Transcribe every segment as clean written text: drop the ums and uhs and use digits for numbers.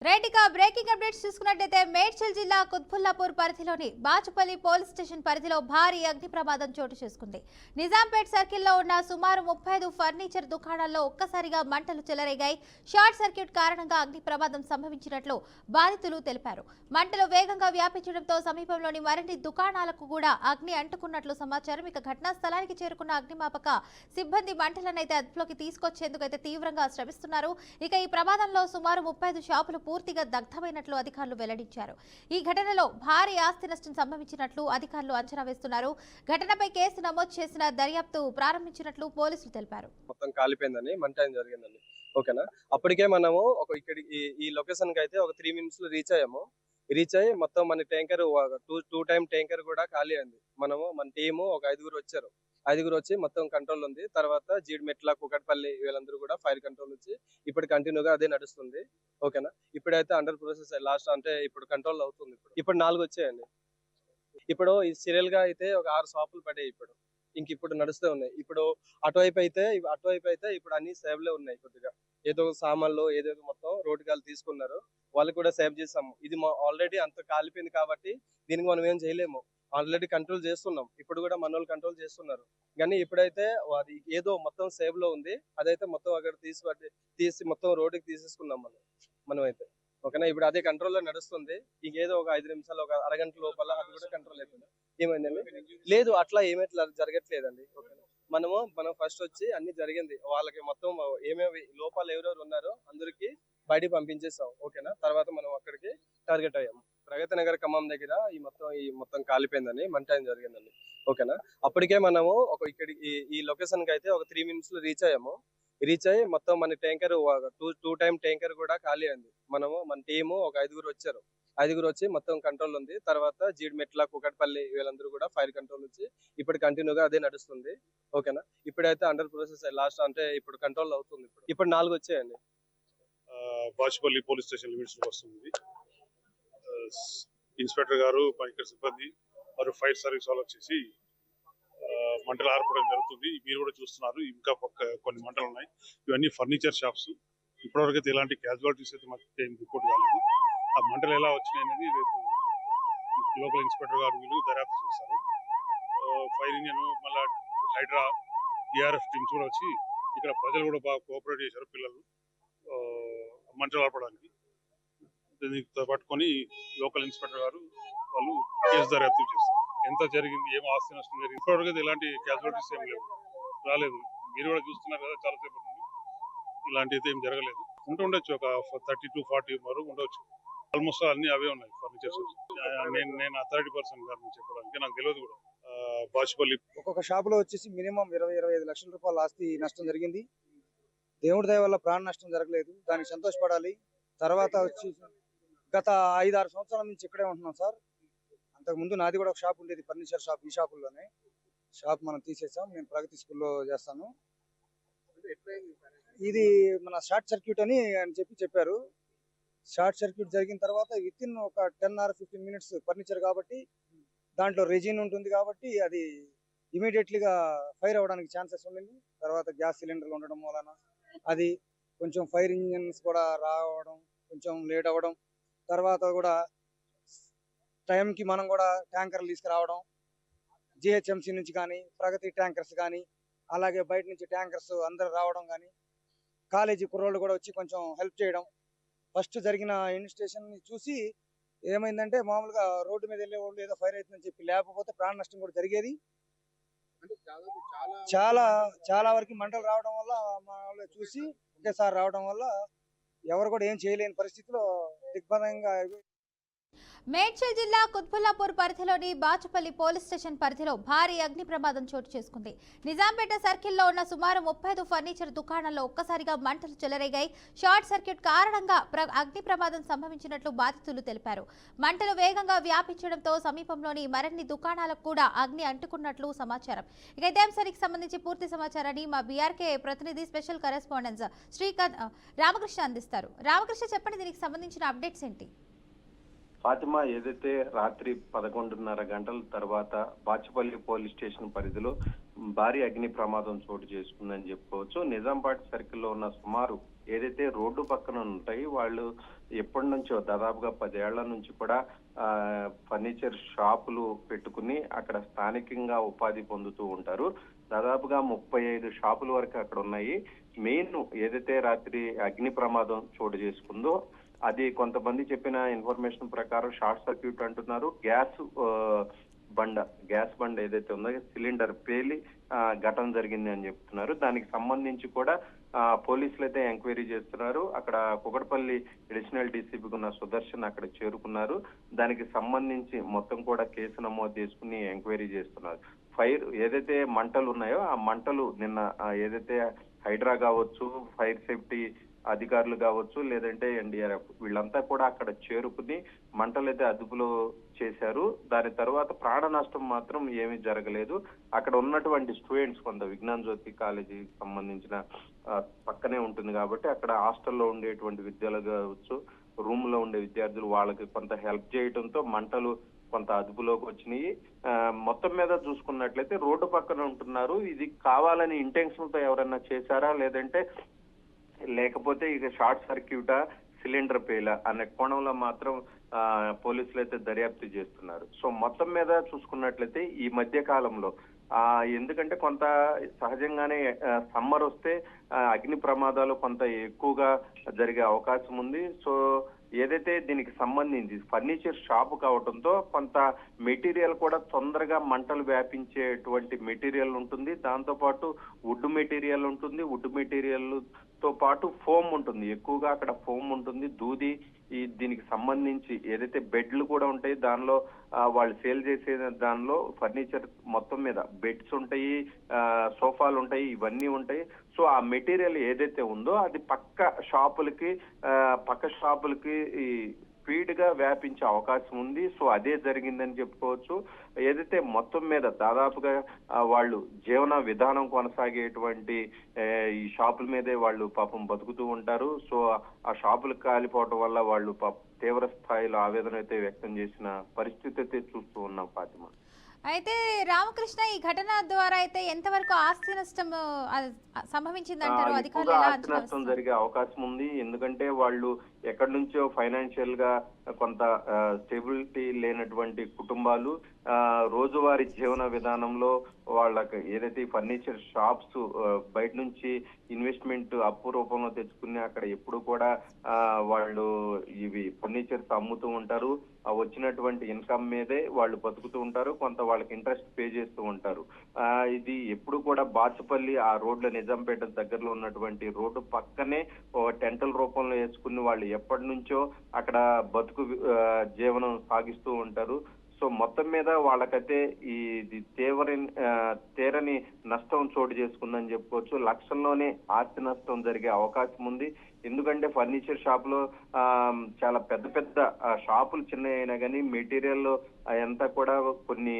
రైట్గా breaking updates చూసుకున్నట్లయితే మేడ్చల్ జిల్లా కుత్బుల్లాపూర్ పరిధిలోని బాచుపల్లి పోలీస్ స్టేషన్ పరిధిలో భారీ అగ్ని ప్రమాదం చోటు చేసుకుంది. నిజాంపేట్ సర్కిల్లో ఉన్న సుమారు 35 ఫర్నిచర్ దుకాణాల్లో ఒక్కసారిగా మంటలు చెలరేగాయి. షార్ట్ సర్క్యూట్ కారణంగా అగ్ని ప్రమాదం సంభవించినట్లు బాధితులు తెలిపారు. మంటలు వేగంగా వ్యాపించడంతో సమీపంలోని మరిన్ని దుకాణాలకు కూడా అగ్ని అంటుకున్నట్లు సమాచారం. ఇక ఘటనా స్థలానికి చేరుకున్న అగ్నిమాపక సిబ్బంది మంటలనైతే అదుపులోకి తీసుకొచ్చేందుకు అయితే తీవ్రంగా శ్రమిస్తున్నారు. ఇక ఈ ప్రమాదంలో సుమారు 35 షాపులు పూర్తిగా దగ్ధమైనట్లు అధికారులు వెల్లడించారు. ఈ ఘటనలో భారీ ఆస్తి నష్టం సంభవించినట్లు అధికారులు అంచనా వేస్తున్నారు. ఘటనపై కేసు నమోదు చేసిన దర్యాప్తు ప్రారంభించినట్లు పోలీసులు తెలిపారు. మొత్తం కాలిపోయిందని మంట జరిగిందండి. ఓకేనా, అప్పటికే మనము ఇక్కడ ఈ లొకేషన్ కి అయితే ఒక 3 minutes లో రీచ్ అయ్యి మొత్తం మన ట్యాంకర్ టూ టైమ్ ట్యాంకర్ కూడా ఖాళీ అయింది. మన టీము ఒక 5గురు వచ్చి మొత్తం కంట్రోల్ ఉంది. తర్వాత జీడిమెట్ల కుకట్పల్లి వీళ్ళందరూ కూడా ఫైర్ కంట్రోల్ వచ్చి ఇప్పుడు కంటిన్యూగా అదే నడుస్తుంది. ఓకేనా, ఇప్పుడైతే అండర్ ప్రాసెస్ లాస్ట్ అంటే ఇప్పుడు కంట్రోల్ అవుతుంది. ఇప్పుడు 4 వచ్చాయండి. ఇప్పుడు ఈ సీరియల్ గా అయితే ఒక 6 షాపులు పడ్డాయి. ఇప్పుడు నడుస్తూ ఉన్నాయి. ఇప్పుడు అటువైపు అయితే ఇప్పుడు అన్ని సేవ్ లో ఉన్నాయి. కొద్దిగా ఏదో సామాన్లు ఏదో మొత్తం రోడ్డు కాలు తీసుకున్నారు. వాళ్ళు కూడా సేవ్ చేసాము. ఇది ఆల్రెడీ అంత కాలిపోయింది కాబట్టి దీనికి మనం ఏం చేయలేము. ఆల్రెడీ కంట్రోల్ చేస్తున్నాం. ఇప్పుడు కూడా మన వాళ్ళు కంట్రోల్ చేస్తున్నారు. కానీ ఇప్పుడైతే అది ఏదో మొత్తం సేవ్ లో ఉంది. అదైతే మొత్తం అక్కడ తీసి మొత్తం రోడ్డుకి తీసేసుకున్నాం మనం అయితే. ఓకేనా, ఇప్పుడు అదే కంట్రోల్ లో నడుస్తుంది. ఇంకేదో ఒక 5 నిమిషాలు ఒక అరగంట లోపల అది కూడా కంట్రోల్ అయిపోయింది. ఏమైందండి? లేదు, అట్లా ఏమైతే జరగట్లేదండి. ఓకేనా, మనం ఫస్ట్ వచ్చి అన్ని జరిగింది. వాళ్ళకి మొత్తం ఏమేమి లోపాలు ఎవరెవరు ఉన్నారో అందరికి బయటికి పంపించేసాం. ఓకేనా, తర్వాత మనం అక్కడికి టార్గెట్ అయ్యాము. ప్రగతి నగర్ ఖమ్మం దగ్గర ఈ మొత్తం కాలిపోయిందని మంట జరిగిందండి. ఓకేనా, అప్పటికే మనము ఇక్కడ ఈ లొకేషన్ కి అయితే ఒక 3 minutes లో రీచ్ అయ్యి మొత్తం మన ట్యాంకర్ టూ టైమ్ ట్యాంకర్ కూడా ఖాళీ అయింది. మన టీము ఒక 5గురు వచ్చి మొత్తం కంట్రోల్ ఉంది. తర్వాత జీడిమెట్ల కుకట్పల్లి వీళ్ళందరూ కూడా ఫైర్ కంట్రోల్ వచ్చి ఇప్పుడు కంటిన్యూగా అదే నడుస్తుంది. ఓకేనా, ఇప్పుడైతే అండర్ ప్రాసెస్ లాస్ట్ అంటే ఇప్పుడు కంట్రోల్ అవుతుంది. ఇప్పుడు 4 వచ్చాయండి. బాచుపల్లి పోలీస్ స్టేషన్ లిమిట్స్ లో వస్తుంది. ఇన్స్పెక్టర్ గారు పైకర్ సిబ్బంది మరియు ఫైర్ సర్వీస్ వాళ్ళు వచ్చేసి మంటలు ఆర్పడం జరుగుతుంది. మీరు కూడా చూస్తున్నారు, ఇంకా కొన్ని మంటలు ఉన్నాయి. ఇవన్నీ ఫర్నిచర్ షాప్స్. ఇప్పటివరకు అయితే ఎలాంటి క్యాజువాలిటీస్ అయితే మాకు ఏం రిపోర్ట్ కాలేదు. ఆ మంటలు ఎలా వచ్చినాయి అనేది రేపు లోకల్ ఇన్స్పెక్టర్ గారు వీళ్ళు దర్యాప్తు చేస్తారు. ఫైర్ ఇంజన్ మళ్ళీ హైడ్రా డిఆర్ఎఫ్ టీమ్స్ కూడా వచ్చి ఇక్కడ ప్రజలు కూడా బాగా కోఆపరేట్ చేశారు. పిల్లలు మంటలు ఆర్పడానికి దీనికి పట్టుకొని లోకల్ ఇన్స్పెక్టర్ గారు వాళ్ళు కేసు దర్యాప్తు చేస్తారు. ఎంత జరిగింది, ఏం ఆస్తి నష్టం జరిగింది, ఇప్పటివరకు ఎలాంటి క్యాజువాలిటీస్ ఏం లేవు, రాలేదు. మీరు కూడా చూస్తున్నారు కదా, చాలాసేపు ఉంది. ఇలాంటిది ఏం జరగలేదు. ఉండొచ్చు ఒక 30 to 40 వరకు ఉండొచ్చు. ఆల్మోస్ట్ అన్ని అవే ఉన్నాయి ఫర్నిచర్స్. నేను అథారిటీ పర్సన్ గారిని చెప్పడానికి నాకు తెలియదు కూడా. బాచుపల్లి ఒక్కొక్క షాపులో వచ్చేసి మినిమం 20-25 లక్షల రూపాయల ఆస్తి నష్టం జరిగింది. దేవుడి దయ వల్ల ప్రాణ నష్టం జరగలేదు, దానికి సంతోషపడాలి. తర్వాత వచ్చి గత 5-6 సంవత్సరాల నుంచి ఇక్కడే ఉంటున్నాం సార్. అంతకుముందు నాది కూడా ఒక షాప్ ఉండేది, ఫర్నిచర్ షాప్. ఈ షాపుల్లోనే షాప్ మనం తీసేసాం. నేను ప్రగతి స్కూల్లో చేస్తాను. ఇది మన షార్ట్ సర్క్యూట్ అని చెప్పారు. షార్ట్ సర్క్యూట్ జరిగిన తర్వాత విత్ ఇన్ ఒక 10 or 15 minutes ఫర్నిచర్ కాబట్టి దాంట్లో రెజిన్ ఉంటుంది కాబట్టి అది ఇమీడియట్లీగా ఫైర్ అవ్వడానికి ఛాన్సెస్ ఉండింది. తర్వాత గ్యాస్ సిలిండర్లు ఉండడం వలన అది కొంచెం ఫైర్ ఇంజన్స్ కూడా రావడం కొంచెం లేట్ అవ్వడం, తర్వాత కూడా టైంకి మనం కూడా ట్యాంకర్లు తీసుకురావడం, జిహెచ్ఎంసీ నుంచి కానీ ప్రగతి ట్యాంకర్స్ కానీ అలాగే బయట నుంచి ట్యాంకర్స్ అందరు రావడం కానీ కాలేజీ కుర్రోళ్ళు కూడా వచ్చి కొంచెం హెల్ప్ చేయడం. ఫస్ట్ జరిగిన ఇన్స్టేషన్ చూసి ఏమైందంటే మామూలుగా రోడ్డు మీద వెళ్ళే వాళ్ళు ఏదో ఫైర్ అవుతుందని చెప్పి, లేకపోతే ప్రాణ నష్టం కూడా జరిగేది. చాలా వరకు మంటలు రావడం వల్ల మా వాళ్ళు చూసి ఒకేసారి రావడం వల్ల ఎవరు కూడా ఏం చేయలేని పరిస్థితిలో దిగ్బంధంగా. మేడ్చల్ జిల్లా కుత్బుల్లాపూర్ పరిధిలోని బాచుపల్లి పోలీస్ స్టేషన్ పరిధిలో భారీ అగ్ని ప్రమాదం చోటు చేసుకుంది. నిజాంపేట సర్కిల్లో ఉన్న సుమారు 35 ఫర్నిచర్ దుకాణాల్లో ఒక్కసారిగా మంటలు చెలరేగాయి. షార్ట్ సర్క్యూట్ కారణంగా అగ్ని ప్రమాదం సంభవించినట్లు బాధితులు తెలిపారు. మంటలు వేగంగా వ్యాపించడంతో సమీపంలోని మరిన్ని దుకాణాలకు కూడా అగ్ని అంటుకున్నట్లు సమాచారం. ఇక ఇదే అంశానికి సంబంధించి పూర్తి సమాచారాన్ని మా బీఆర్కే ప్రతినిధి స్పెషల్ కరెస్పాండెంట్ శ్రీకాంత్ రామకృష్ణ అందిస్తారు. రామకృష్ణ, చెప్పండి, దీనికి సంబంధించిన అప్డేట్స్ ఏంటి? ఫాతిమా, ఏదైతే రాత్రి 11:30 గంటల తర్వాత బాచుపల్లి పోలీస్ స్టేషన్ పరిధిలో భారీ అగ్ని ప్రమాదం చోటు చేసుకుందని చెప్పుకోవచ్చు. నిజాంపేట్ సర్కిల్లో ఉన్న సుమారు ఏదైతే రోడ్డు పక్కన ఉంటాయి వాళ్ళు ఎప్పటి నుంచో దాదాపుగా 10 ఏళ్ల నుంచి కూడా ఫర్నిచర్ షాపులు పెట్టుకుని అక్కడ స్థానికంగా ఉపాధి పొందుతూ ఉంటారు. దాదాపుగా 35 షాపుల వరకు అక్కడ ఉన్నాయి. మెయిన్ ఏదైతే రాత్రి అగ్ని ప్రమాదం చోటు చేసుకుందో అది కొంతమంది చెప్పిన ఇన్ఫర్మేషన్ ప్రకారం షార్ట్ సర్క్యూట్ అంటున్నారు. గ్యాస్ బండ ఏదైతే ఉందో సిలిండర్ పేలి ఘటన జరిగింది అని చెప్తున్నారు. దానికి సంబంధించి కూడా పోలీసులు అయితే ఎంక్వైరీ చేస్తున్నారు. అక్కడ కుకట్పల్లి అడిషనల్ డీసీపీకి ఉన్న సుదర్శన్ అక్కడ చేరుకున్నారు. దానికి సంబంధించి మొత్తం కూడా కేసు నమోదు చేసుకుని ఎంక్వైరీ చేస్తున్నారు. ఫైర్ ఏదైతే మంటలు ఉన్నాయో ఆ మంటలు నిన్న ఏదైతే హైడ్రా కావచ్చు, ఫైర్ సేఫ్టీ అధికారులు కావచ్చు, లేదంటే ఎన్డీఆర్ఎఫ్ వీళ్ళంతా కూడా అక్కడ చేరుకుని మంటలైతే అదుపులో చేశారు. దాని తర్వాత ప్రాణ నష్టం మాత్రం ఏమీ జరగలేదు. అక్కడ ఉన్నటువంటి స్టూడెంట్స్ కొంత విజ్ఞాన్ జ్యోతి కాలేజీకి సంబంధించిన పక్కనే ఉంటుంది కాబట్టి అక్కడ హాస్టల్లో ఉండేటువంటి విద్యార్థులు కావచ్చు, రూమ్ లో ఉండే విద్యార్థులు వాళ్ళకి కొంత హెల్ప్ చేయడంతో మంటలు కొంత అదుపులోకి వచ్చినాయి. మొత్తం మీద చూసుకున్నట్లయితే రోడ్డు పక్కన ఉంటున్నారు. ఇది కావాలని ఇంటెన్షన్ తో ఎవరైనా చేశారా లేకపోతే ఇక షార్ట్ సర్క్యూటా, సిలిండర్ పేలా అనే కోణంలో మాత్రం పోలీసులు అయితే దర్యాప్తు చేస్తున్నారు. సో మొత్తం మీద చూసుకున్నట్లయితే ఈ మధ్య కాలంలో ఎందుకంటే కొంత సహజంగానే సమ్మర్ వస్తే అగ్ని ప్రమాదాలు కొంత ఎక్కువగా జరిగే అవకాశం ఉంది. సో ఏదైతే దీనికి సంబంధించి ఫర్నిచర్ షాప్ కావడంతో కొంత మెటీరియల్ కూడా తొందరగా మంటలు వ్యాపించేటువంటి మెటీరియల్ ఉంటుంది. దాంతో పాటు వుడ్ మెటీరియల్ ఉంటుంది. వుడ్ మెటీరియల్ తో పాటు ఫోమ్ ఉంటుంది. ఎక్కువగా అక్కడ ఫోమ్ ఉంటుంది. దూది దీనికి సంబంధించి ఏదైతే బెడ్లు కూడా ఉంటాయి, దానిలో వాళ్ళు సేల్ చేసే దానిలో ఫర్నిచర్ మొత్తం మీద బెడ్స్ ఉంటాయి, సోఫాలు ఉంటాయి, ఇవన్నీ ఉంటాయి. సో ఆ మెటీరియల్ ఏదైతే ఉందో అది పక్క షాపులకి స్పీడ్ గా వ్యాపించే అవకాశం ఉంది. సో అదే జరిగిందని చెప్పుకోవచ్చు. ఏదైతే మొత్తం మీద దాదాపుగా వాళ్ళు జీవన విధానం కొనసాగేటువంటి ఈ షాపుల మీదే వాళ్ళు పాపం బతుకుతూ ఉంటారు. సో ఆ షాపులు కాలిపోవటం వల్ల వాళ్ళు తీవ్ర స్థాయిలో ఆవేదన అయితే వ్యక్తం చేసిన పరిస్థితి అయితే చూస్తూ ఉన్నాం ఫాతిమా. అయితే రామకృష్ణ, ఈ ఘటన ద్వారా అయితే ఎంతవరకు ఆస్తి నష్టం సంభవించిందంటారు? అధికారులు ఎలా ఆస్తి నష్టం జరిగే అవకాశం ఉంది. ఎందుకంటే వాళ్ళు ఎక్కడి నుంచో ఫైనాన్షియల్ గా కొంత స్టెబిలిటీ లేనటువంటి కుటుంబాలు రోజువారీ జీవన విధానంలో వాళ్ళకి ఏదైతే ఫర్నిచర్ షాప్స్ బయట నుంచి ఇన్వెస్ట్మెంట్ అప్పు రూపంలో తెచ్చుకుని అక్కడ ఎప్పుడు కూడా వాళ్ళు ఇవి ఫర్నిచర్స్ అమ్ముతూ ఉంటారు. వచ్చినటువంటి ఇన్కమ్ మీదే వాళ్ళు బతుకుతూ ఉంటారు. కొంత వాళ్ళకి ఇంట్రెస్ట్ పే చేస్తూ ఉంటారు. ఇది ఎప్పుడు కూడా బాచుపల్లి ఆ రోడ్ల నిజాంపేట దగ్గరలో ఉన్నటువంటి రోడ్డు పక్కనే టెంటల్ రూపంలో వేసుకుని వాళ్ళు ఎప్పటి నుంచో అక్కడ బతుకు జీవనం సాగిస్తూ ఉంటారు. సో మొత్తం మీద వాళ్ళకైతే ఇది తీరని నష్టం చోటు చేసుకుందని చెప్పుకోవచ్చు. లక్షల్లోనే ఆస్తి నష్టం జరిగే అవకాశం ఉంది. ఎందుకంటే ఫర్నిచర్ షాప్ లో చాలా పెద్ద షాపులు చిన్న అయినా కానీ మెటీరియల్ అంతా కూడా కొన్ని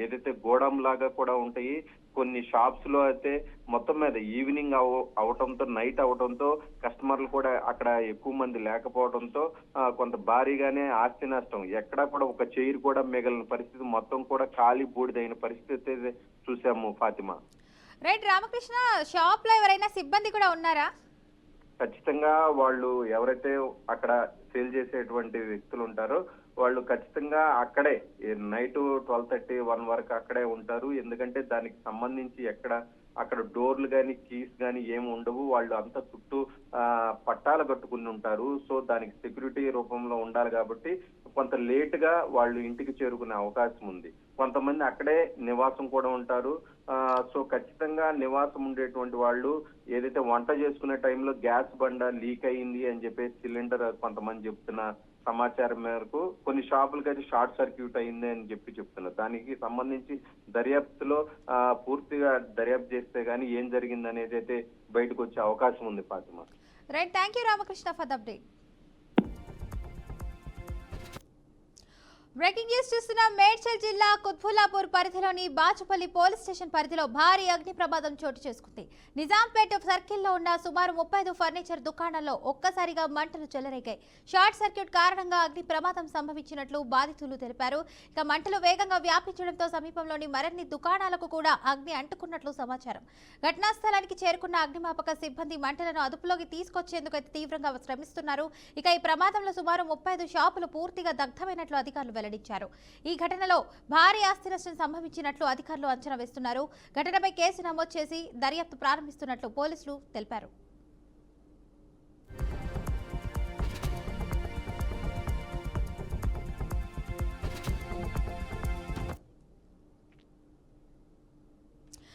ఏదైతే గోడౌన్ లాగా కూడా ఉంటాయి. కొన్ని షాప్స్ లో అయితే మొత్తం మీద ఈవినింగ్ అవటంతో, నైట్ అవటంతో కస్టమర్లు కూడా అక్కడ ఎక్కువ మంది లేకపోవడంతో కొంత భారీగానే ఆస్తి నష్టం, ఎక్కడా కూడా ఒక చైర్ కూడా మిగిలిన పరిస్థితి, మొత్తం కూడా ఖాళీ బూడిదైన పరిస్థితి చూసాము ఫాతిమా. రైట్ రామకృష్ణ, షాప్ లో ఎవరైనా సిబ్బంది కూడా ఉన్నారా? ఖచ్చితంగా వాళ్ళు ఎవరైతే అక్కడ సేల్ చేసేటువంటి వ్యక్తులు ఉంటారో వాళ్ళు ఖచ్చితంగా అక్కడే నైట్ 12:30, 1 వరకు అక్కడే ఉంటారు. ఎందుకంటే దానికి సంబంధించి అక్కడ డోర్లు కానీ కీస్ కానీ ఏమి ఉండవు. వాళ్ళు అంతా చుట్టూ పట్టాలు కట్టుకుని ఉంటారు. సో దానికి సెక్యూరిటీ రూపంలో ఉండాలి కాబట్టి కొంత లేట్ గా వాళ్ళు ఇంటికి చేరుకునే అవకాశం ఉంది. కొంతమంది అక్కడే నివాసం కూడా ఉంటారు. సో ఖచ్చితంగా నివాసం ఉండేటువంటి వాళ్ళు ఏదైతే వంట చేసుకునే టైంలో గ్యాస్ బండ లీక్ అయింది అని చెప్పేసి సిలిండర్ కొంతమంది చెప్తున్న సమాచారం మేరకు కొన్ని షాపులకి అయితే షార్ట్ సర్క్యూట్ అయింది అని చెప్తున్నారు. దానికి సంబంధించి దర్యాప్తులో పూర్తిగా దర్యాప్తు చేస్తే గానీ ఏం జరిగింది అనేది అయితే బయటకు వచ్చే అవకాశం ఉంది Fatima. Right, thank you Ramakrishna for the update. Breaking news చూస్తున్న మేడ్చల్ జిల్లా కుత్బుల్లాపూర్ పరిధిలోని బాచుపల్లి పోలీస్ స్టేషన్ పరిధిలో భారీ అగ్ని ప్రమాదం చోటు చేసుకుంది. నిజాంపేట సర్కిల్లో ఉన్న సుమారు 35 ఫర్నిచర్ దుకాణాల్లో ఒక్కసారిగా మంటలు చెలరేగాయి. షార్ట్ సర్క్యూట్ కారణంగా అగ్ని ప్రమాదం సంభవించినట్లు బాధితులు తెలిపారు. ఇక మంటలు వేగంగా వ్యాపించడంతో సమీపంలోని మరిన్ని దుకాణాలకు కూడా అగ్ని అంటుకున్నట్లు సమాచారం. ఘటనా స్థలానికి చేరుకున్న అగ్నిమాపక సిబ్బంది మంటలను అదుపులోకి తీసుకొచ్చేందుకు తీవ్రంగా శ్రమిస్తున్నారు. ఇక ఈ ప్రమాదంలో సుమారు 35 షాపులు పూర్తిగా దగ్ధమైనట్లు అధికారులు వెల్లడించారు. ఈ ఘటనలో భారీ ఆస్తి నష్టం సంభవించినట్లు అధికారులు అంచనా వేస్తున్నారు. ఘటనపై కేసు నమోదు చేసి దర్యాప్తు ప్రారంభిస్తున్నట్లు పోలీసులు తెలిపారు.